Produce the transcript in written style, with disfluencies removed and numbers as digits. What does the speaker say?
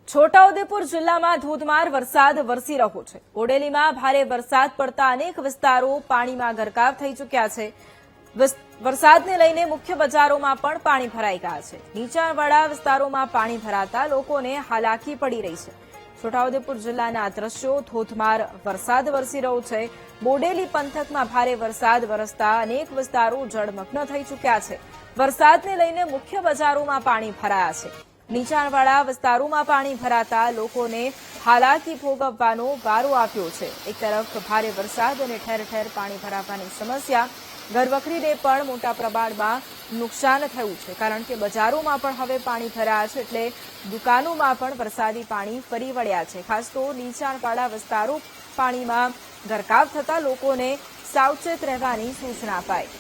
છોટાઉદેપુર જિલ્લામાં ધોધમાર વરસાદ વરસી રહ્યો છે। બોડેલીમાં ભારે વરસાદ પડતા અનેક વિસ્તારો પાણીમાં ગરકાવ થઈ ચૂક્યા છે। વરસાદને લઈને મુખ્ય બજારોમાં પણ પાણી ભરાઈ ગયા છે। નીચાણવાળા વિસ્તારોમાં પાણી ભરાતા લોકોને હાલાકી પડી રહી છે। છોટાઉદેપુર જિલ્લાના દ્રશ્યો ધોધમાર વરસાદ વરસી રહ્યો છે। બોડેલી પંથકમાં ભારે વરસાદ વરસતા અનેક વિસ્તારો જળમગ્ન થઈ ચૂક્યા છે। વરસાદને લઈને મુખ્ય બજારોમાં પાણી ભરાયા છે। નીચાણવાળા વિસ્તારોમાં પાણી ભરાતા લોકોને હાલાકી ભોગવવાનો વારો આવ્યો છે। એક તરફ ભારે વરસાદ અને ઠેર ઠેર પાણી ભરાવાની સમસ્યા ઘરવખરીને પણ મોટા પ્રમાણમાં નુકસાન થયું છે, કારણ કે બજારોમાં પણ હવે પાણી ભરાયા છે, એટલે દુકાનોમાં પણ વરસાદી પાણી ફરી વળ્યા છે। ખાસ તો નીચાણવાળા વિસ્તારો પાણીમાં ગરકાવ થતા લોકોને સાવચેત રહેવાની સૂચના અપાઈ।